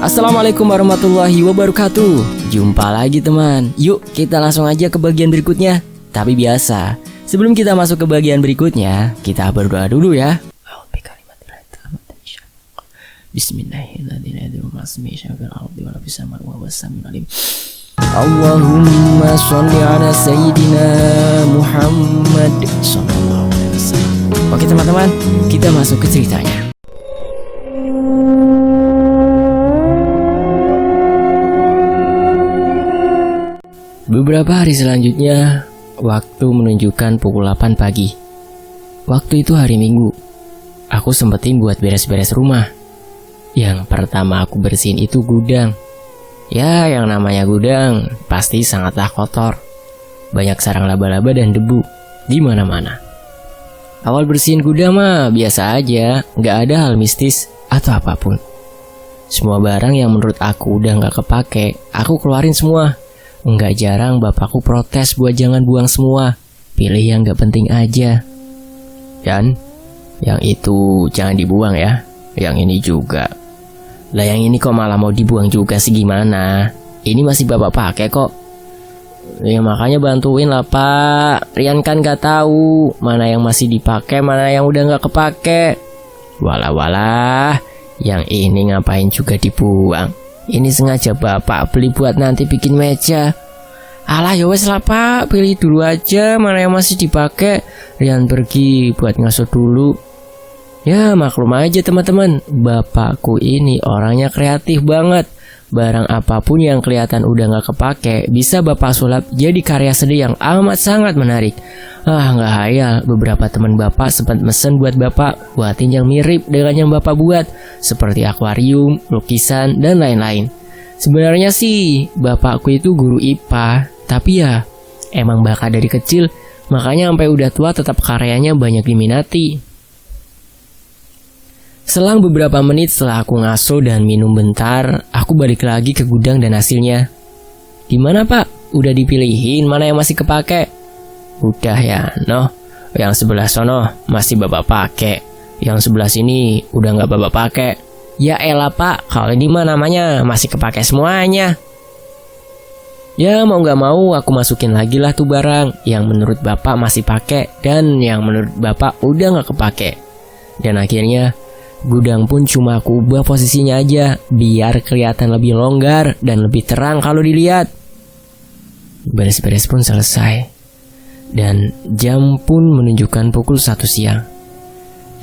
Assalamualaikum warahmatullahi wabarakatuh. Jumpa lagi teman. Yuk kita langsung aja ke bagian berikutnya. Tapi biasa, sebelum kita masuk ke bagian berikutnya, kita berdoa dulu ya. Bismillahirrahmanirrahim. Allahumma sholli ala sayyidina Muhammad sallallahu alaihi wasallam. Oke teman-teman, kita masuk ke ceritanya. Beberapa hari selanjutnya, waktu menunjukkan pukul 8 pagi. Waktu itu hari Minggu. Aku sempetin buat beres-beres rumah. Yang pertama aku bersihin itu gudang. Ya, yang namanya gudang pasti sangatlah kotor. Banyak sarang laba-laba dan debu di mana-mana. Awal bersihin gudang mah biasa aja, nggak ada hal mistis atau apapun. Semua barang yang menurut aku udah nggak kepake, aku keluarin semua. Nggak jarang bapakku protes buat jangan buang semua, pilih yang nggak penting aja. Dan yang itu jangan dibuang ya, yang ini juga. Lah yang ini kok malah mau dibuang juga sih, gimana? Ini masih bapak pakai kok. Ya makanya bantuin lah pak. Rian kan gak tahu mana yang masih dipakai, mana yang udah gak kepake. Walah, yang ini ngapain juga dibuang? Ini sengaja bapak beli buat nanti bikin meja. Alah ya wes lah pak, pilih dulu aja mana yang masih dipakai. Rian pergi buat ngasuh dulu. Ya maklum aja teman-teman, bapakku ini orangnya kreatif banget. Barang apapun yang kelihatan udah gak kepake, bisa bapak sulap jadi karya seni yang amat sangat menarik. Gak hayal, beberapa teman bapak sempat mesen buat bapak buatin yang mirip dengan yang bapak buat, seperti akuarium, lukisan, dan lain-lain. Sebenarnya sih, bapakku itu guru IPA, tapi ya emang bakat dari kecil, makanya sampai udah tua tetap karyanya banyak diminati. Selang beberapa menit setelah aku ngaso dan minum bentar, aku balik lagi ke gudang dan hasilnya. Gimana pak? Udah dipilihin mana yang masih kepake? Udah ya, noh. Yang sebelah sono masih bapak pakai. Yang sebelah sini udah nggak bapak pakai. Ya elah pak, kalau ini mah namanya masih kepake semuanya. Ya mau nggak mau aku masukin lagi lah tuh barang yang menurut bapak masih pakai dan yang menurut bapak udah nggak kepake. Dan akhirnya gudang pun cuma aku ubah posisinya aja biar kelihatan lebih longgar dan lebih terang kalau dilihat. Beres-beres pun selesai dan jam pun menunjukkan pukul 1 siang.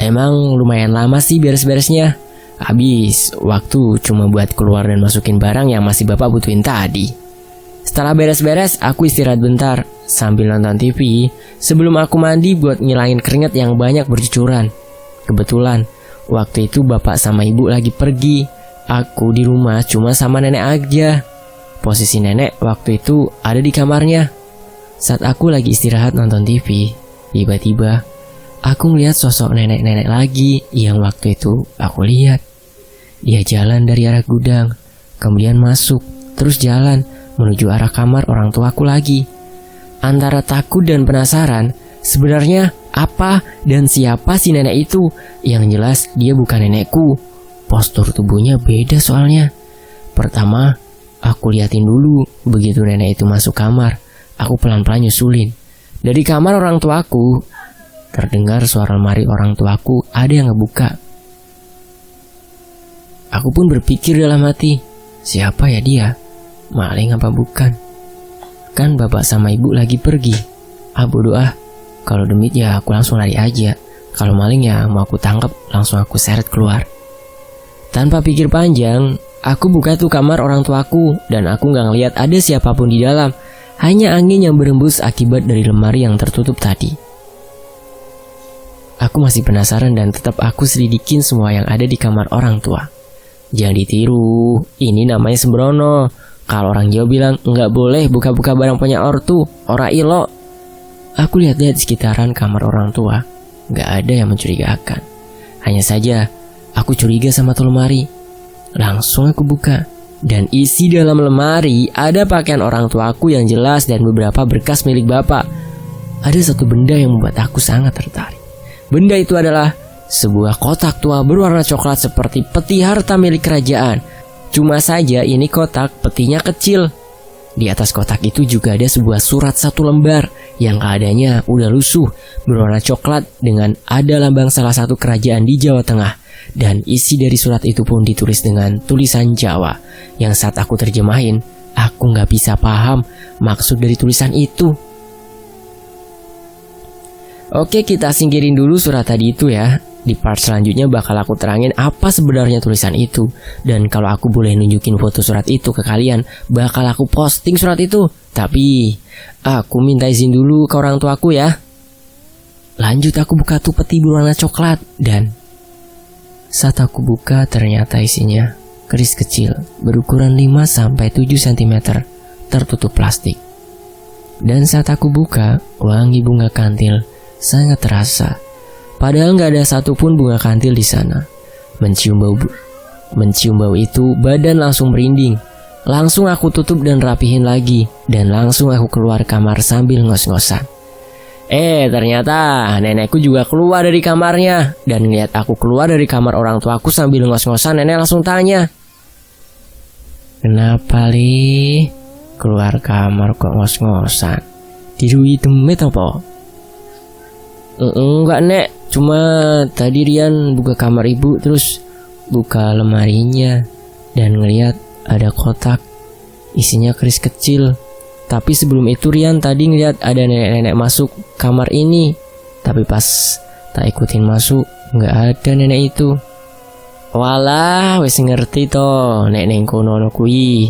Emang lumayan lama sih beres-beresnya. Habis waktu cuma buat keluar dan masukin barang yang masih bapak butuhin tadi. Setelah beres-beres aku istirahat bentar sambil nonton TV sebelum aku mandi buat ngilangin keringat yang banyak bercucuran. Kebetulan waktu itu bapak sama ibu lagi pergi. Aku di rumah cuma sama nenek aja. Posisi nenek waktu itu ada di kamarnya. Saat aku lagi istirahat nonton TV, tiba-tiba aku ngeliat sosok nenek-nenek lagi yang waktu itu aku lihat. Dia jalan dari arah gudang, kemudian masuk, terus jalan menuju arah kamar orang tuaku lagi. Antara takut dan penasaran, sebenarnya apa dan siapa si nenek itu? Yang jelas dia bukan nenekku. Postur tubuhnya beda soalnya. Pertama, aku liatin dulu. Begitu nenek itu masuk kamar, aku pelan-pelan nyusulin. Dari kamar orang tuaku, terdengar suara lemari orang tuaku ada yang ngebuka. Aku pun berpikir dalam hati, siapa ya dia? Maling apa bukan? Kan bapak sama ibu lagi pergi. Bodoh ah. Kalau demit ya aku langsung lari aja. Kalau maling ya mau aku tangkap langsung aku seret keluar. Tanpa pikir panjang, aku buka tuh kamar orang tuaku dan aku gak ngeliat ada siapapun di dalam. Hanya angin yang berembus akibat dari lemari yang tertutup tadi. Aku masih penasaran dan tetap aku selidikin semua yang ada di kamar orang tua. Jangan ditiru, ini namanya sembrono. Kalau orang Jawa bilang nggak boleh buka-buka barang punya ortu, ora ilo. Aku lihat-lihat di sekitaran kamar orang tua, nggak ada yang mencurigakan. Hanya saja, aku curiga sama tuh lemari. Langsung aku buka, dan isi dalam lemari ada pakaian orang tuaku yang jelas dan beberapa berkas milik bapak. Ada satu benda yang membuat aku sangat tertarik. Benda itu adalah sebuah kotak tua berwarna coklat seperti peti harta milik kerajaan. Cuma saja ini kotak petinya kecil. Di atas kotak itu juga ada sebuah surat 1 lembar yang keadaannya udah lusuh, berwarna coklat dengan ada lambang salah satu kerajaan di Jawa Tengah. Dan isi dari surat itu pun ditulis dengan tulisan Jawa yang saat aku terjemahin, aku nggak bisa paham maksud dari tulisan itu. Oke, kita singkirin dulu surat tadi itu ya. Di part selanjutnya bakal aku terangin apa sebenarnya tulisan itu. Dan kalau aku boleh nunjukin foto surat itu ke kalian, bakal aku posting surat itu. Tapi aku minta izin dulu ke orang tuaku ya. Lanjut aku buka tuh peti berwarna coklat. Dan saat aku buka ternyata isinya keris kecil berukuran 5-7 cm tertutup plastik. Dan saat aku buka, wangi bunga kantil sangat terasa. Padahal nggak ada satupun bunga kantil di sana. Mencium bau itu, badan langsung merinding. Langsung aku tutup dan rapihin lagi. Dan langsung aku keluar kamar sambil ngos-ngosan. Ternyata nenekku juga keluar dari kamarnya. Dan lihat aku keluar dari kamar orang tuaku sambil ngos-ngosan, nenek langsung tanya, "Kenapa Li? Keluar kamar kok ngos-ngosan? Dirui demit apa?" "Enggak nek, cuma tadi Rian buka kamar ibu terus buka lemarinya dan ngeliat ada kotak isinya keris kecil. Tapi sebelum itu Rian tadi ngeliat ada nenek-nenek masuk kamar ini. Tapi pas tak ikutin masuk nggak ada nenek itu." "Walah, wes ngerti toh nek neng kono kui.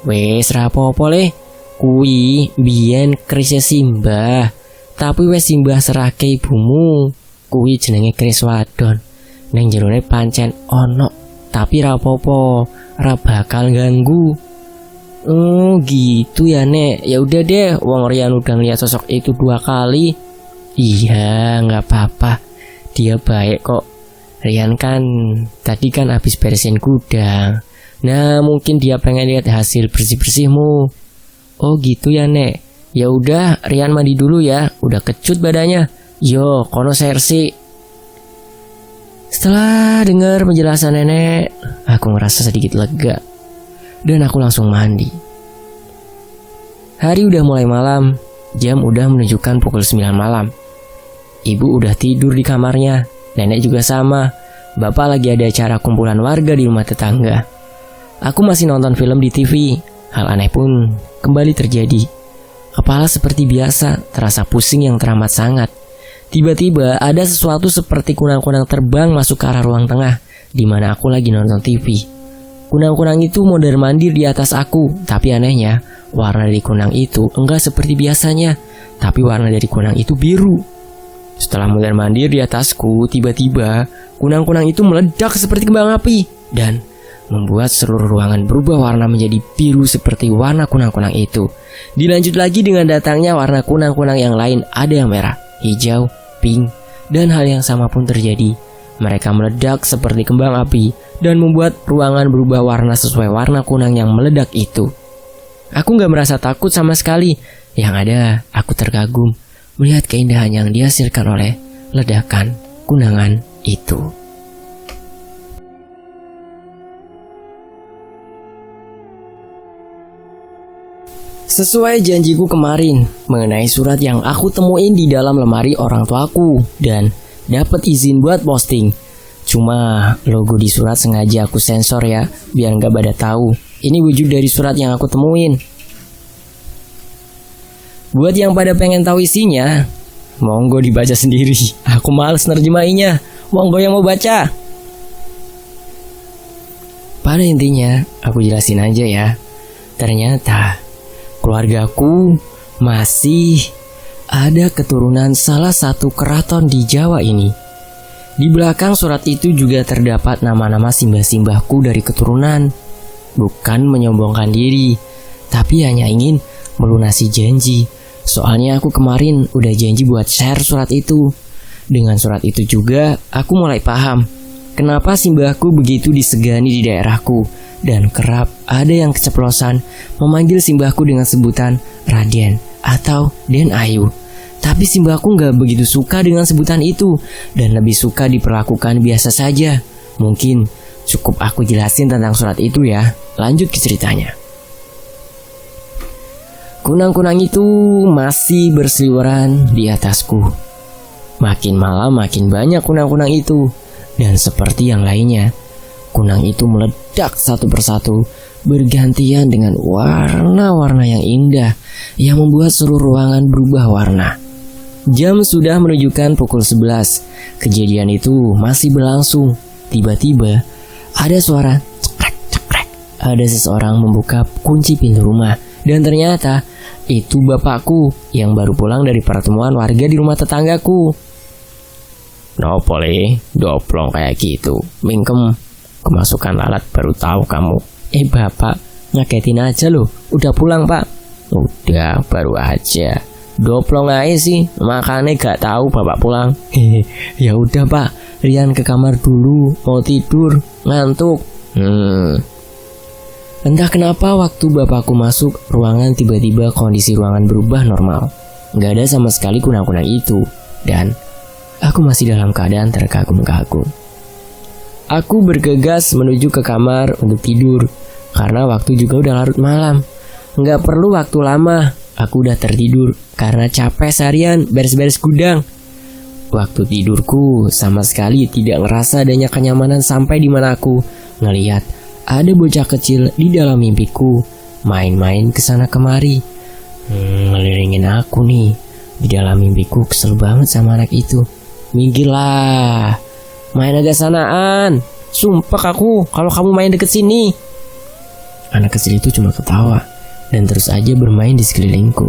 Wes rapopo le, kui biyen kerisnya Simbah. Tapi wes Simbah serahke ibumu. Kuwi jenenge keris wadon. Neng jerone pancen ono, tapi rapopo, ra bakal ganggu." "Oh gitu ya nek. Ya udah deh, wong Rian udah ngeliat sosok itu 2 kali. "Iya, nggak apa-apa. Dia baik kok. Rian kan tadi kan habis beresin gudang. Nah, mungkin dia pengen lihat hasil bersih-bersihmu." "Oh gitu ya nek. Ya udah, Rian mandi dulu ya. Udah kecut badannya. Yo, kono sersi." Setelah dengar penjelasan nenek, aku ngerasa sedikit lega. Dan aku langsung mandi. Hari udah mulai malam. Jam udah menunjukkan pukul 9 malam. Ibu udah tidur di kamarnya. Nenek juga sama. Bapak lagi ada acara kumpulan warga di rumah tetangga. Aku masih nonton film di TV. Hal aneh pun kembali terjadi. Kepala seperti biasa, terasa pusing yang teramat sangat. Tiba-tiba ada sesuatu seperti kunang-kunang terbang masuk ke arah ruang tengah, di mana aku lagi nonton TV. Kunang-kunang itu mondar-mandir di atas aku, tapi anehnya, warna dari kunang itu enggak seperti biasanya, tapi warna dari kunang itu biru. Setelah mondar-mandir di atasku, tiba-tiba kunang-kunang itu meledak seperti kembang api dan membuat seluruh ruangan berubah warna menjadi biru seperti warna kunang-kunang itu. Dilanjut lagi dengan datangnya warna kunang-kunang yang lain, ada yang merah, hijau, pink, dan hal yang sama pun terjadi. Mereka meledak seperti kembang api dan membuat ruangan berubah warna sesuai warna kunang yang meledak itu. Aku gak merasa takut sama sekali. Yang ada, aku terkagum melihat keindahan yang dihasilkan oleh ledakan kunangan itu. Sesuai janjiku kemarin mengenai surat yang aku temuin di dalam lemari orang tuaku dan dapat izin buat posting. Cuma logo di surat sengaja aku sensor ya, biar nggak pada tahu. Ini wujud dari surat yang aku temuin. Buat yang pada pengen tahu isinya, monggo dibaca sendiri. Aku males nerjemahinnya. Monggo yang mau baca. Pada intinya, aku jelasin aja ya. Ternyata keluargaku masih ada keturunan salah satu keraton di Jawa ini. Di belakang surat itu juga terdapat nama-nama simbah-simbahku dari keturunan. Bukan menyombongkan diri, tapi hanya ingin melunasi janji. Soalnya aku kemarin udah janji buat share surat itu. Dengan surat itu juga aku mulai paham kenapa simbahku begitu disegani di daerahku. Dan kerap ada yang keceplosan memanggil simbahku dengan sebutan Raden atau Den Ayu. Tapi simbahku gak begitu suka dengan sebutan itu dan lebih suka diperlakukan biasa saja. Mungkin Cukup aku jelasin tentang surat itu ya. Lanjut ke ceritanya. Kunang-kunang itu masih berseliweran di atasku. Makin malam makin banyak kunang-kunang itu. Dan seperti yang lainnya, kunang itu meledak satu persatu, bergantian dengan warna-warna yang indah yang membuat seluruh ruangan berubah warna. Jam sudah menunjukkan pukul 11. Kejadian itu masih berlangsung. Tiba-tiba ada suara cekrek-cekrek. Ada seseorang membuka kunci pintu rumah. Dan ternyata itu bapakku yang baru pulang dari pertemuan warga di rumah tetanggaku. Nopo le, doplong kayak gitu. Mingkem, kemasukan lalat baru tahu kamu. Bapak, ngagetin aja loh. Udah pulang pak? Udah, baru aja. Doplong aja sih, makanya gak tahu bapak pulang. Ya udah pak, Rian ke kamar dulu, mau tidur, ngantuk. Entah kenapa waktu bapakku masuk ruangan tiba-tiba kondisi ruangan berubah normal. Gak ada sama sekali kunang-kunang itu. Dan aku masih dalam keadaan terkagum-kagum. Aku bergegas menuju ke kamar untuk tidur. Karena waktu juga udah larut malam. Gak perlu waktu lama, aku udah tertidur. Karena capek seharian beres-beres gudang. Waktu tidurku sama sekali tidak ngerasa adanya kenyamanan sampai di mana aku ngelihat ada bocah kecil di dalam mimpiku main-main kesana kemari. Ngeliringin aku nih. Di dalam mimpiku kesel banget sama anak itu. Minggirlah, main agak sanaan. Sumpah aku kalau kamu main deket sini. Anak kecil itu cuma ketawa dan terus aja bermain di sekelilingku.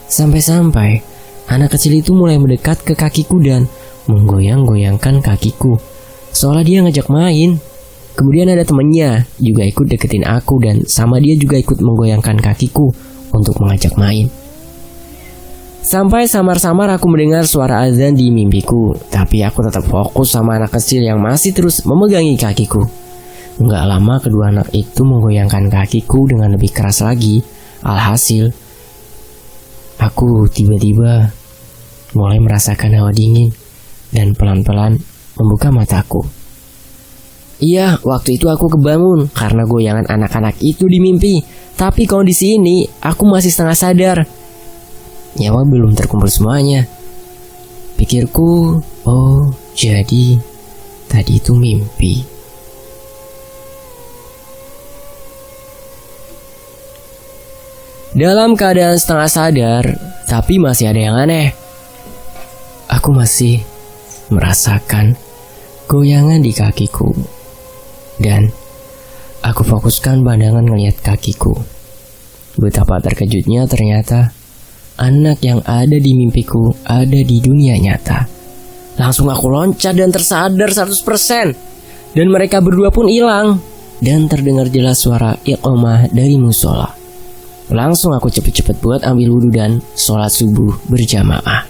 Sampai-sampai anak kecil itu mulai mendekat ke kakiku dan menggoyang-goyangkan kakiku seolah dia ngajak main. Kemudian ada temennya juga ikut deketin aku dan sama dia juga ikut menggoyangkan kakiku untuk mengajak main. Sampai samar-samar aku mendengar suara azan di mimpiku, tapi aku tetap fokus sama anak kecil yang masih terus memegangi kakiku. Nggak lama kedua anak itu menggoyangkan kakiku dengan lebih keras lagi. Alhasil, aku tiba-tiba mulai merasakan hawa dingin dan pelan-pelan membuka mataku. Iya, waktu itu aku kebangun karena goyangan anak-anak itu di mimpi. Tapi kondisi ini aku masih setengah sadar. Nyawa belum terkumpul semuanya. Pikirku, oh jadi tadi itu mimpi. Dalam keadaan setengah sadar, tapi masih ada yang aneh. Aku masih merasakan goyangan di kakiku. Dan aku fokuskan pandangan ngelihat kakiku. Betapa terkejutnya ternyata anak yang ada di mimpiku ada di dunia nyata. Langsung aku loncat dan tersadar 100%. Dan mereka berdua pun hilang. Dan terdengar jelas suara iqamah dari musola. Langsung aku cepet-cepet buat ambil wudhu dan sholat subuh berjamaah.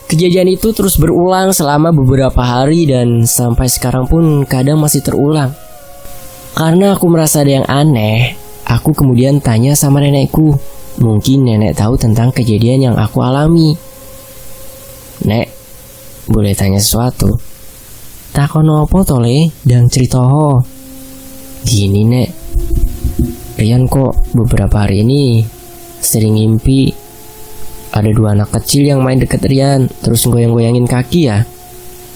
Kejadian itu terus berulang selama beberapa hari dan sampai sekarang pun kadang masih terulang. Karena aku merasa ada yang aneh, aku kemudian tanya sama nenekku. Mungkin nenek tahu tentang kejadian yang aku alami. Nek, boleh tanya sesuatu? Takon opo tole dang ceritoho. Gini nek, Rian kok beberapa hari ini sering ngimpi ada dua anak kecil yang main deket Rian terus goyang-goyangin kaki ya.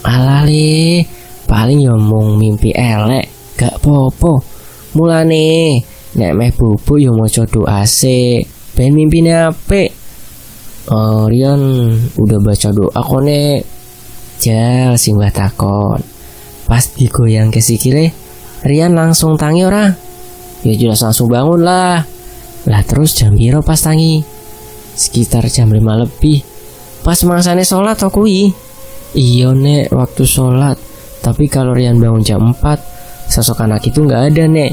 Alale, paling ya mung mimpi elek, gak popo. Mulane nek meh bubu ya maca doa sik ben mimpine apik. Rian udah baca doa kok nek. Jal sing mbah takon. Pas digoyang ke sikile, Rian langsung tangi ora? Ya jelas langsung bangun lah. Lah terus jam piro pas tangi? Sekitar jam 5 lebih. Pas mangsane sholat to kuwi. Iya nek, waktu sholat. Tapi kalau Rian bangun jam 4, sosok anak itu gak ada nek.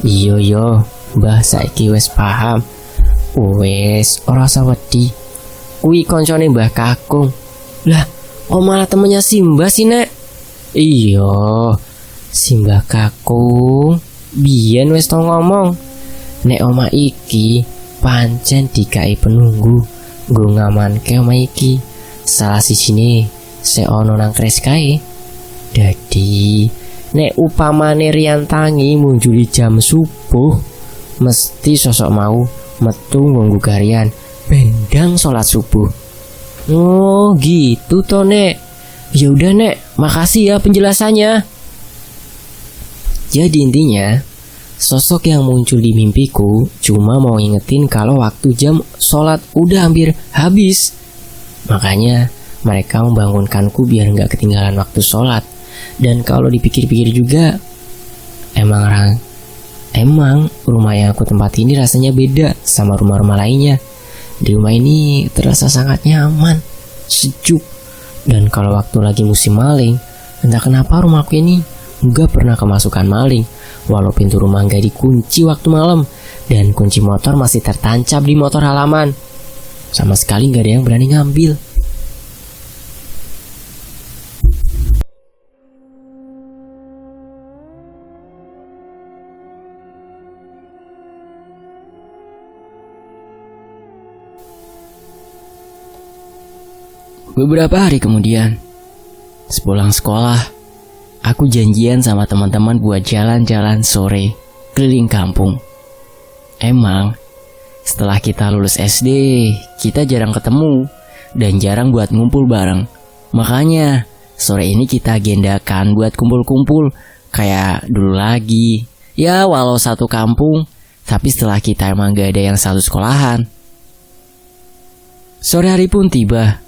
Iya yo, mbah saiki wes paham. Wes, ora usah wedi. Kuwi koncone Mbah Kakung. Lah, kok malah temennya Simbah sih nek? Iya, Simbah Kakung. Biyen wes tau ngomong, nek omah iki pancen dikai penunggu nggo ngamanke omah iki. Salah sijine se ono nang kres kae. Jadi nek upamane Rian tangi munjuli jam subuh, mesti sosok mau metu nganggo garian bendang sholat subuh. Oh gitu toh Nek. Ya udah Nek, makasih ya penjelasannya. Jadi intinya, sosok yang muncul di mimpiku cuma mau ngingetin kalau waktu jam sholat udah hampir habis. Makanya mereka membangunkanku biar nggak ketinggalan waktu sholat. Dan kalau dipikir-pikir juga, emang rumah yang aku tempati ini rasanya beda sama rumah-rumah lainnya. Di rumah ini terasa sangat nyaman, sejuk. Dan kalau waktu lagi musim maling, entah kenapa rumahku ini nggak pernah kemasukan maling. Walau pintu rumah nggak dikunci waktu malam, dan kunci motor masih tertancap di motor halaman. Sama sekali nggak ada yang berani ngambil. Beberapa hari kemudian, sepulang sekolah, aku janjian sama teman-teman buat jalan-jalan sore keliling kampung. Emang, setelah kita lulus SD, kita jarang ketemu dan jarang buat ngumpul bareng. Makanya, sore ini kita agendakan buat kumpul-kumpul kayak dulu lagi. Ya, walau satu kampung, tapi setelah kita emang gak ada yang satu sekolahan. Sore hari pun tiba.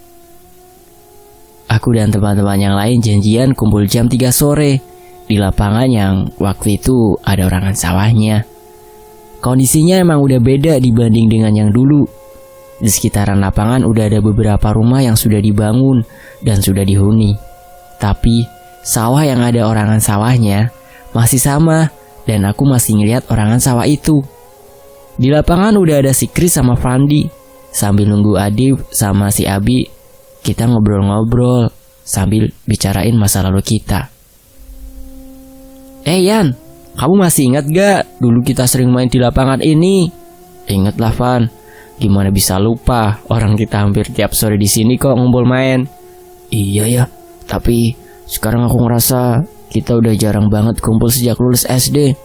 Aku dan teman-teman yang lain janjian kumpul jam 3 sore di lapangan yang waktu itu ada orangan sawahnya. Kondisinya emang udah beda dibanding dengan yang dulu. Di sekitaran lapangan udah ada beberapa rumah yang sudah dibangun dan sudah dihuni. Tapi sawah yang ada orangan sawahnya masih sama dan aku masih ngeliat orangan sawah itu. Di lapangan udah ada si Chris sama Fandi. Sambil nunggu Adib sama si Abi, kita ngobrol-ngobrol sambil bicarain masa lalu kita. Yan, kamu masih ingat gak dulu kita sering main di lapangan ini? Ingat lah Van, gimana bisa lupa, orang kita hampir tiap sore di sini kok ngumpul main. Iya ya, tapi sekarang aku ngerasa kita udah jarang banget kumpul sejak lulus SD.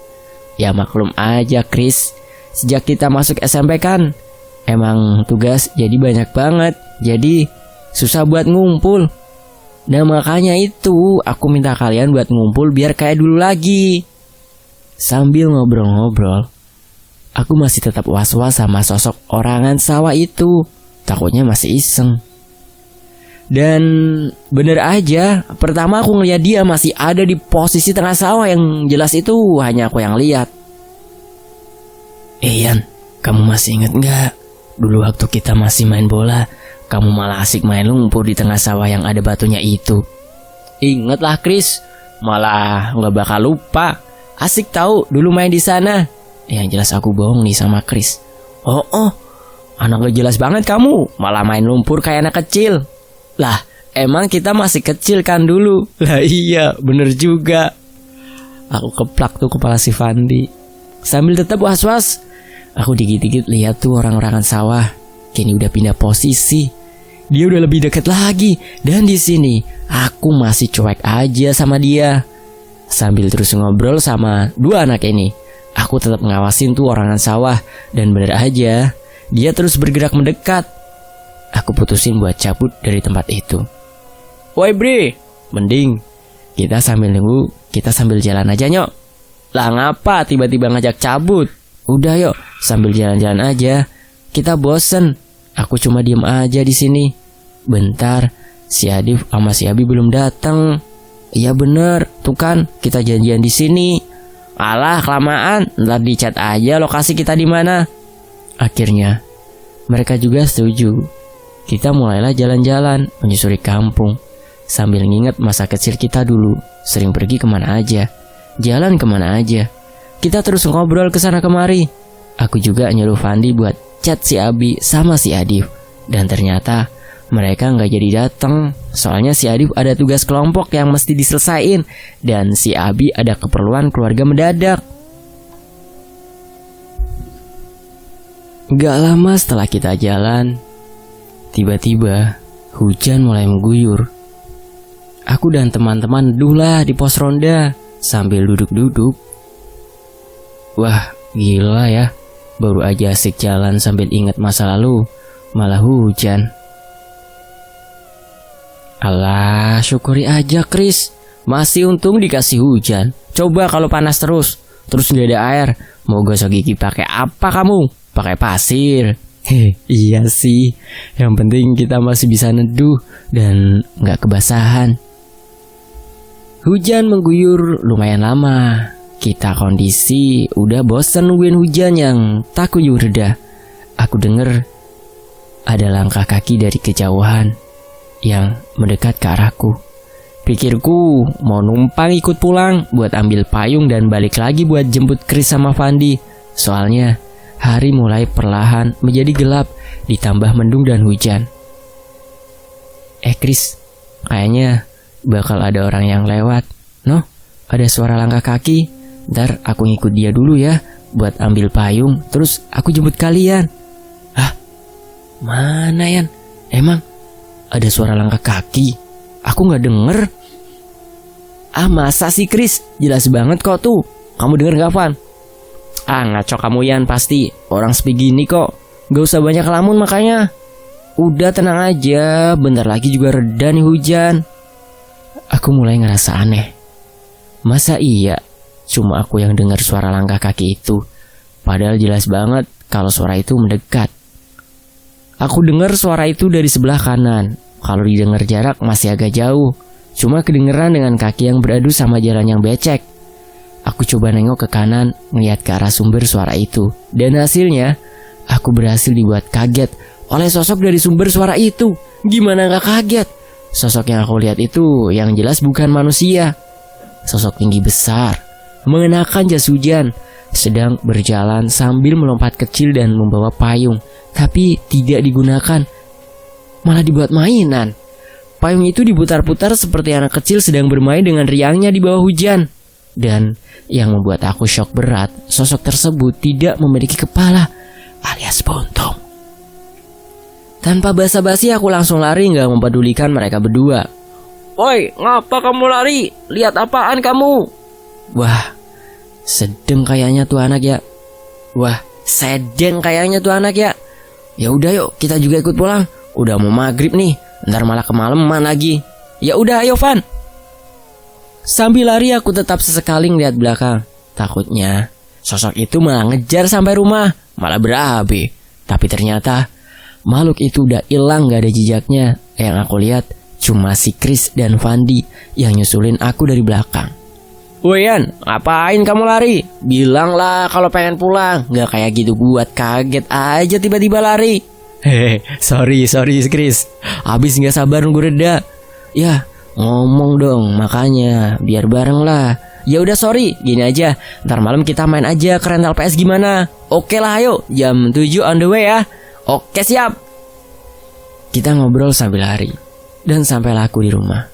Ya maklum aja Chris, sejak kita masuk SMP kan emang tugas jadi banyak banget, jadi susah buat ngumpul. Nah makanya itu aku minta kalian buat ngumpul biar kayak dulu lagi. Sambil ngobrol-ngobrol, aku masih tetap was-was sama sosok orangan sawah itu. Takutnya masih iseng. Dan bener aja, pertama aku ngeliat dia masih ada di posisi tengah sawah, yang jelas itu hanya aku yang lihat. Yan, kamu masih inget gak? Dulu waktu kita masih main bola, kamu malah asik main lumpur di tengah sawah yang ada batunya itu. Ingat lah Chris, malah gak bakal lupa. Asik tahu dulu main di sana. Yang jelas aku bohong nih sama Chris. Oh, anak gak jelas banget kamu, malah main lumpur kayak anak kecil. Lah, emang kita masih kecil kan dulu? Lah iya, bener juga. Aku keplak tuh kepala si Fandi. Sambil tetap was-was, aku dikit-dikit lihat tuh orang-orangan sawah. Kini udah pindah posisi. Dia udah lebih dekat lagi. Dan di sini aku masih cuek aja sama dia. Sambil terus ngobrol sama dua anak ini, aku tetap ngawasin tuh orangan sawah. Dan bener aja, dia terus bergerak mendekat. Aku putusin buat cabut dari tempat itu. Woi Bre, mending kita sambil nunggu, kita sambil jalan aja nyok. Lah ngapa tiba-tiba ngajak cabut? Udah yuk, sambil jalan-jalan aja. Kita bosen. Aku cuma diem aja di sini. Bentar, si Adif sama si Abi belum datang. Iya bener, tuh kan kita janjian di sini. Alah kelamaan, ntar di chat aja lokasi kita di mana. Akhirnya mereka juga setuju. Kita mulailah jalan-jalan menyusuri kampung sambil nginget masa kecil kita dulu. Sering pergi kemana aja, jalan kemana aja. Kita terus ngobrol kesana kemari. Aku juga nyuruh Fandi buat chat si Abi sama si Adif. Dan ternyata mereka gak jadi datang. Soalnya si Adif ada tugas kelompok yang mesti diselesain, dan si Abi ada keperluan keluarga mendadak. Gak lama setelah kita jalan, tiba-tiba hujan mulai mengguyur. Aku dan teman-teman neduhlah di pos ronda sambil duduk-duduk. Wah, gila ya. Baru aja asik jalan sambil ingat masa lalu, malah hujan. Alah, syukuri aja Chris. Masih untung dikasih hujan. Coba kalau panas terus nggak ada air, mau gosok gigi pakai apa kamu? Pakai pasir. Iya sih. Yang penting kita masih bisa neduh dan nggak kebasahan. Hujan mengguyur lumayan lama. Kita kondisi udah bosan nungguin hujan yang tak kunjung reda. Aku dengar ada langkah kaki dari kejauhan yang mendekat ke arahku. Pikirku mau numpang ikut pulang buat ambil payung dan balik lagi buat jemput Chris sama Fandi. Soalnya hari mulai perlahan menjadi gelap ditambah mendung dan hujan. Chris, kayaknya bakal ada orang yang lewat. No, ada suara langkah kaki. Ntar aku ngikut dia dulu ya buat ambil payung, terus aku jemput kalian. Hah? Mana Yan? Emang ada suara langkah kaki? Aku gak denger. Masa sih Chris? Jelas banget kok tuh. Kamu denger gak Van? Ngaco kamu Yan pasti. Orang sepi gini kok. Gak usah banyak lamun makanya. Udah tenang aja, bentar lagi juga reda nih hujan. Aku mulai ngerasa aneh. Masa iya cuma aku yang dengar suara langkah kaki itu? Padahal jelas banget kalau suara itu mendekat. Aku dengar suara itu dari sebelah kanan. Kalau didengar jarak masih agak jauh. Cuma kedengeran dengan kaki yang beradu sama jalan yang becek. Aku coba nengok ke kanan, ngeliat ke arah sumber suara itu. Dan hasilnya, aku berhasil dibuat kaget oleh sosok dari sumber suara itu. Gimana gak kaget? Sosok yang aku lihat itu yang jelas bukan manusia. Sosok tinggi besar, mengenakan jas hujan, sedang berjalan sambil melompat kecil dan membawa payung. Tapi tidak digunakan, malah dibuat mainan. Payung itu diputar-putar seperti anak kecil sedang bermain dengan riangnya di bawah hujan. Dan yang membuat aku syok berat, sosok tersebut tidak memiliki kepala alias buntung. Tanpa basa-basi aku langsung lari, gak mempedulikan mereka berdua. Woi, ngapa kamu lari? Lihat apaan kamu? Wah, sedeng kayaknya tuh anak ya. Wah, sedeng kayaknya tuh anak ya. Ya udah yuk, kita juga ikut pulang. Udah mau maghrib nih, ntar malah kemalaman lagi. Ya udah ayo Van. Sambil lari aku tetap sesekali ngeliat belakang. Takutnya sosok itu malah ngejar sampai rumah, malah berabe. Tapi ternyata makhluk itu udah hilang, gak ada jejaknya. Yang aku lihat cuma si Chris dan Fandi yang nyusulin aku dari belakang. Woi Yan, ngapain kamu lari? Bilanglah kalau pengen pulang. Gak kayak gitu buat kaget aja tiba-tiba lari. Hehe, sorry Chris. Abis gak sabar nunggu reda. Ya, ngomong dong makanya, biar bareng lah. Ya udah sorry, gini aja. Ntar malam kita main aja ke rental PS gimana? Oke lah ayo, jam 7 on the way ya. Oke siap. Kita ngobrol sambil lari. Dan sampailah aku di rumah.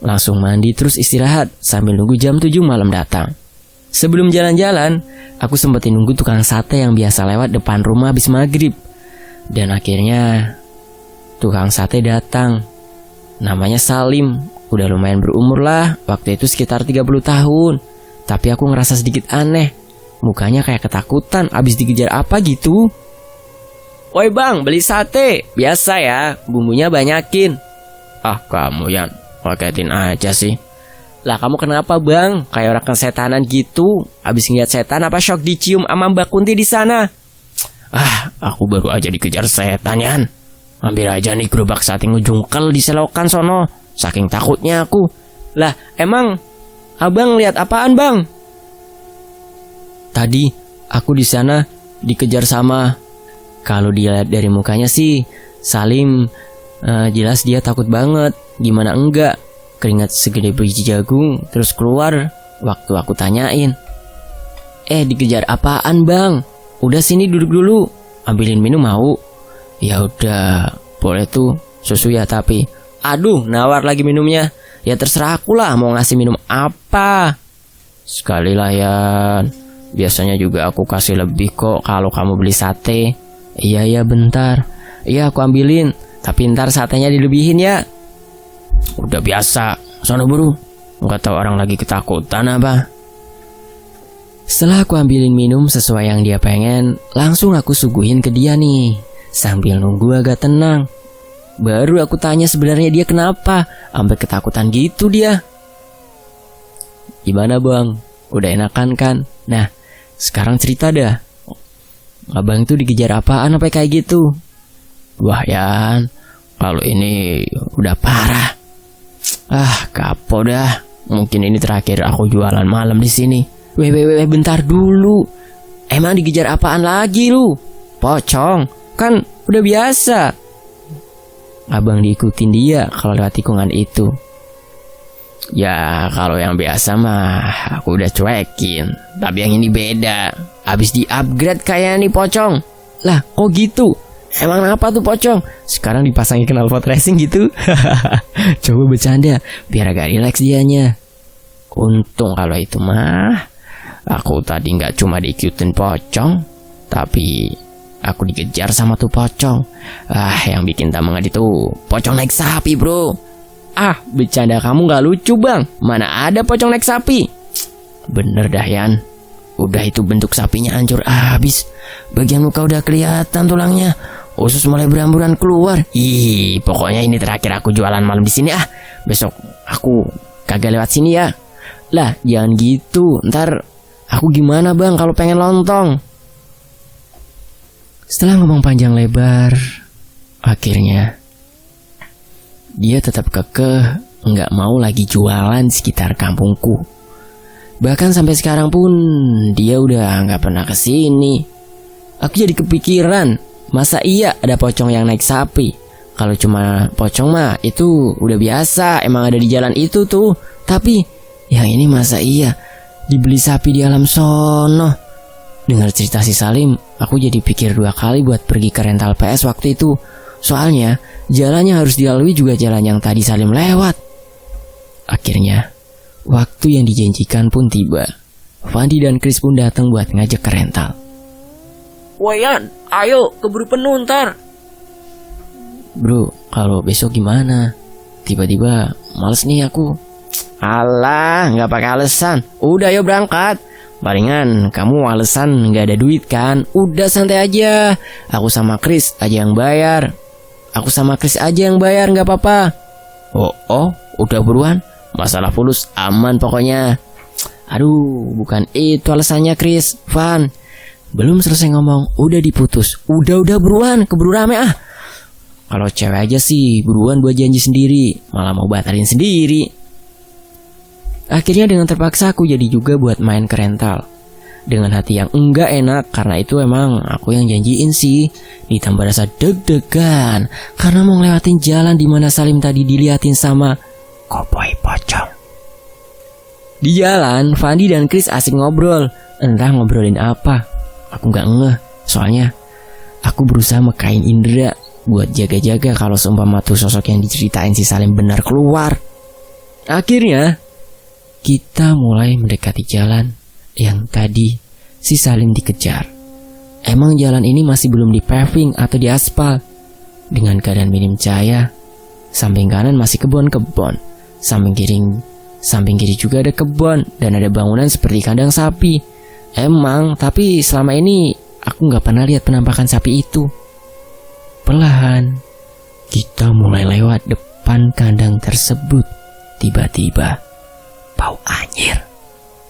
Langsung mandi terus istirahat sambil nunggu jam 7 malam datang. Sebelum jalan-jalan, aku sempetin nunggu tukang sate yang biasa lewat depan rumah habis maghrib. Dan akhirnya tukang sate datang. Namanya Salim. Udah lumayan berumur lah, waktu itu sekitar 30 tahun. Tapi aku ngerasa sedikit aneh. Mukanya kayak ketakutan abis dikejar apa gitu. Woi bang, beli sate. Biasa ya, bumbunya banyakin. Kamu Yan, kagetin aja sih. Lah kamu kenapa bang? Kayak orang kesetanan gitu. Abis ngeliat setan apa shock dicium sama Mbak Kunti di sana? Aku baru aja dikejar setan Yan. Ambil aja nih gerobak sate ngejungkel di selokan sono. Saking takutnya aku. Lah emang abang lihat apaan bang? Tadi aku di sana dikejar sama. Kalau dilihat dari mukanya sih Salim, jelas dia takut banget. Gimana enggak? Keringat segede biji jagung terus keluar waktu aku tanyain. Dikejar apaan bang? Udah sini duduk dulu, ambilin minum mau? Ya udah, boleh tuh, susu ya tapi. Aduh, nawar lagi minumnya. Ya terserah aku lah mau ngasih minum apa. Sekali lah Yan. Biasanya juga aku kasih lebih kok kalau kamu beli sate. Iya bentar. Iya aku ambilin. Tapi ntar satenya dilebihin ya. Udah biasa, sono buru. Nggak tahu orang lagi ketakutan apa. Setelah aku ambilin minum sesuai yang dia pengen, langsung aku suguhin ke dia nih. Sambil nunggu agak tenang. Baru aku tanya sebenarnya dia kenapa sampai ketakutan gitu dia. Gimana bang? Udah enakan kan? Nah, sekarang cerita dah. Abang tuh dikejar apaan sampai kayak gitu? Wah Yan, kalau ini udah parah. Kapok dah. Mungkin ini terakhir aku jualan malam di sini. Weh, bentar dulu. Emang dikejar apaan lagi lu? Pocong, kan udah biasa. Abang diikutin dia kalau lewat tikungan itu. Ya kalau yang biasa mah aku udah cuekin. Tapi yang ini beda. Abis di upgrade kayak nih pocong. Lah kok gitu? Emang apa tuh pocong? Sekarang dipasangin knalpot racing gitu. Coba bercanda biar agak rileks dianya. Untung kalau itu mah aku tadi gak cuma diikutin pocong, tapi aku dikejar sama tuh pocong. Yang bikin tamangan itu pocong naik sapi bro. Bercanda kamu gak lucu bang. Mana ada pocong naik sapi. Bener dah Yan. Udah itu bentuk sapinya hancur abis. Bagian muka udah kelihatan tulangnya. Usus mulai beramburan keluar. Pokoknya ini terakhir aku jualan malam di sini Besok aku kagak lewat sini ya. Lah jangan gitu. Ntar aku gimana bang kalau pengen lontong. Setelah ngomong panjang lebar, akhirnya dia tetap kekeh nggak mau lagi jualan di sekitar kampungku. Bahkan sampai sekarang pun dia udah nggak pernah kesini. Aku jadi kepikiran, masa iya ada pocong yang naik sapi? Kalau cuma pocong mah itu udah biasa, emang ada di jalan itu tuh. Tapi yang ini masa iya dibeli sapi di alam sono? Dengar cerita si Salim, aku jadi pikir 2 kali buat pergi ke rental PS waktu itu. Soalnya jalannya harus dilalui juga jalan yang tadi Salim lewat. Akhirnya waktu yang dijanjikan pun tiba. Fandi dan Chris pun datang buat ngajak ke rental. Wayan, ayo keburu penuh ntar. Bro, kalau besok gimana? Tiba-tiba males nih aku. Alah, gak pakai alasan. Udah ayo berangkat. Palingan kamu alasan gak ada duit kan? Udah santai aja. Aku sama Chris aja yang bayar. Gak apa-apa. Oh, udah buruan. Masalah fulus aman pokoknya. Aduh, bukan itu alasannya Chris, Van. Belum selesai ngomong, udah diputus. Udah buruan, keburu rame Kalau cewek aja sih buruan buat janji sendiri, malah mau batalin sendiri. Akhirnya dengan terpaksa aku jadi juga buat main ke rental. Dengan hati yang enggak enak, karena itu emang aku yang janjiin sih. Ditambah rasa deg-degan karena mau ngelewatin jalan di mana Salim tadi diliatin sama koboi pocong. Di jalan, Fandi dan Chris asik ngobrol. Entah ngobrolin apa, aku gak ngeh. Soalnya aku berusaha mekain indera buat jaga-jaga kalau seumpama tuh sosok yang diceritain si Salim benar keluar. Akhirnya kita mulai mendekati jalan yang tadi si Salim dikejar. Emang jalan ini masih belum di paving atau di aspal. Dengan keadaan minim cahaya, samping kanan masih kebun-kebun, samping kiri juga ada kebun dan ada bangunan seperti kandang sapi. Emang, tapi selama ini aku gak pernah lihat penampakan sapi itu. Perlahan kita mulai lewat depan kandang tersebut. Tiba-tiba bau anyir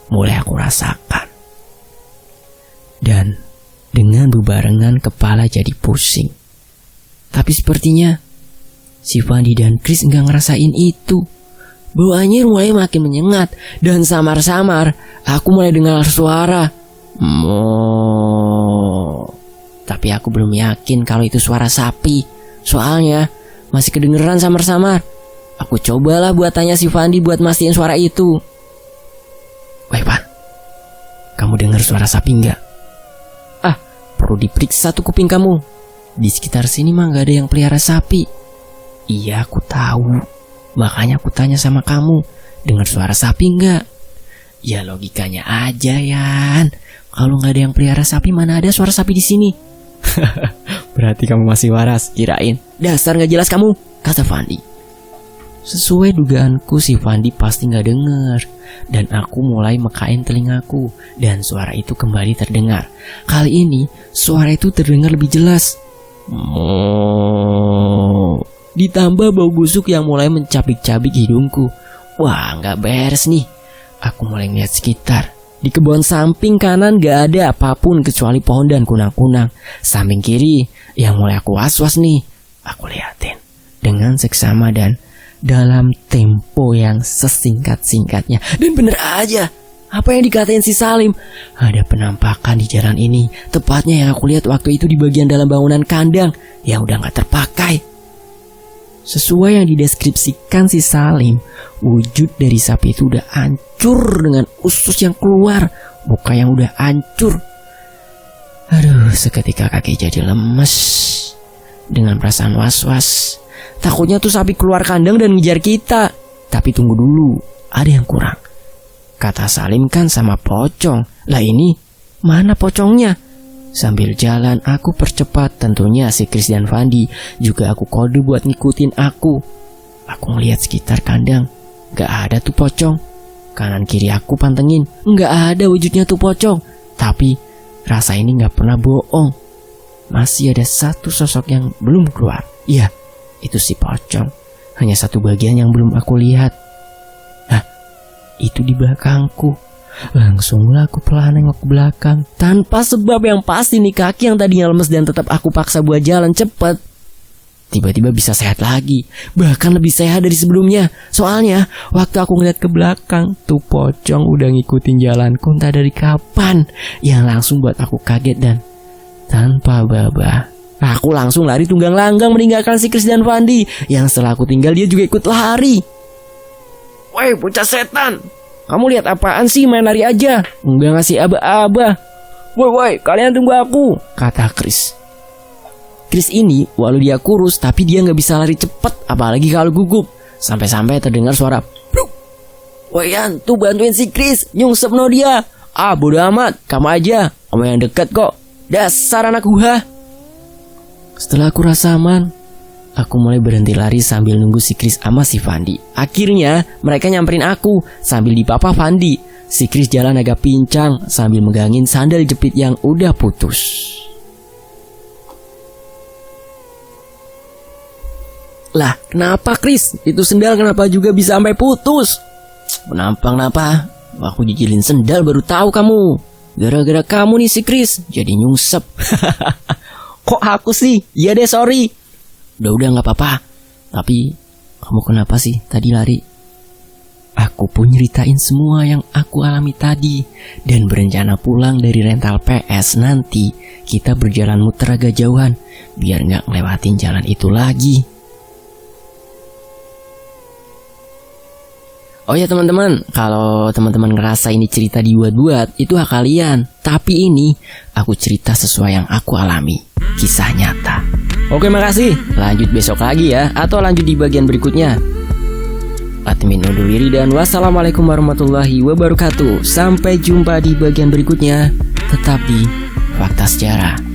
mulai aku rasakan. Dan dengan bebarengan kepala jadi pusing. Tapi sepertinya si Fandi dan Chris nggak ngerasain itu. Bau anyir mulai makin menyengat dan samar-samar aku mulai dengar suara. Tapi aku belum yakin kalau itu suara sapi. Soalnya masih kedengeran samar-samar. Aku cobalah buat tanya si Fandi buat mastiin suara itu. Weh Pan, kamu dengar suara sapi nggak? Perlu diperiksa tuh kuping kamu. Di sekitar sini mah nggak ada yang pelihara sapi. Iya aku tahu. Makanya aku tanya sama kamu, dengar suara sapi nggak? Ya logikanya aja Yan. Kalau nggak ada yang pelihara sapi, mana ada suara sapi di sini? Berarti kamu masih waras, kirain. Dasar nggak jelas kamu, kata Fandi. Sesuai dugaanku, si Fandi pasti gak denger. Dan aku mulai mekain telingaku, dan suara itu kembali terdengar. Kali ini suara itu terdengar lebih jelas. Ditambah bau busuk yang mulai mencabik-cabik hidungku. Wah, gak beres nih. Aku mulai ngeliat sekitar. Di kebun samping kanan gak ada apapun kecuali pohon dan kunang-kunang. Samping kiri yang mulai aku was-was nih. Aku liatin dengan seksama dan dalam tempo yang sesingkat-singkatnya. Dan bener aja, apa yang dikatain si Salim. Ada penampakan di jalan ini. Tepatnya yang aku lihat waktu itu di bagian dalam bangunan kandang yang udah gak terpakai. Sesuai yang dideskripsikan si Salim, wujud dari sapi itu udah hancur dengan usus yang keluar, muka yang udah hancur. Aduh, seketika kaki jadi lemes. Dengan perasaan was-was, takutnya tuh sapi keluar kandang dan ngejar kita. Tapi tunggu dulu, ada yang kurang. Kata Salim kan sama pocong. Lah ini, mana pocongnya? Sambil jalan aku percepat, tentunya si Chris dan Fandi juga aku kode buat ngikutin aku. Aku ngeliat sekitar kandang, gak ada tuh pocong. Kanan kiri aku pantengin, gak ada wujudnya tuh pocong. Tapi rasa ini gak pernah bohong. Masih ada satu sosok yang belum keluar. Iya, itu si pocong. Hanya satu bagian yang belum aku lihat. Nah, itu di belakangku. Langsunglah aku pelan nengok ke belakang. Tanpa sebab yang pasti nih, kaki yang tadinya lemes dan tetap aku paksa buat jalan cepet, tiba-tiba bisa sehat lagi. Bahkan lebih sehat dari sebelumnya. Soalnya waktu aku ngeliat ke belakang, tuh pocong udah ngikutin jalanku entah dari kapan. Yang langsung buat aku kaget dan tanpa baba, aku langsung lari tunggang langgang meninggalkan si Chris dan Fandi. Yang setelah aku tinggal, dia juga ikut lari. Woi bocah setan, kamu lihat apaan sih, main lari aja, nggak ngasih aba-aba. Woi, kalian tunggu aku, kata Chris. Chris ini walau dia kurus, tapi dia nggak bisa lari cepet, apalagi kalau gugup. Sampai-sampai terdengar suara pluk. Woi Yan, tuh bantuin si Chris, nyungsep no dia. Ah bodo amat, kamu aja, kamu yang deket kok. Dasar anak gua. Setelah aku rasa aman, aku mulai berhenti lari sambil nunggu si Chris sama si Fandi. Akhirnya mereka nyamperin aku sambil dipapa Fandi. Si Chris jalan agak pincang sambil megangin sandal jepit yang udah putus. Lah kenapa Chris? Itu sendal kenapa juga bisa sampai putus? Kenapa? Aku jijilin sendal baru tahu kamu. Gara-gara kamu nih si Chris jadi nyungsep. Kok aku sih? Iya deh, sorry. Udah gak apa-apa. Tapi kamu kenapa sih tadi lari? Aku pun nyeritain semua yang aku alami tadi. Dan berencana pulang dari rental PS nanti kita berjalan muter agak jauhan, biar gak ngelewatin jalan itu lagi. Oh ya teman-teman, kalau teman-teman ngerasa ini cerita dibuat-buat, itu hak kalian. Tapi ini aku cerita sesuai yang aku alami, kisah nyata. Oke, makasih. Lanjut besok lagi ya, atau lanjut di bagian berikutnya. Admin undur diri dan wassalamualaikum warahmatullahi wabarakatuh. Sampai jumpa di bagian berikutnya. Tetap di Fakta Sejarah.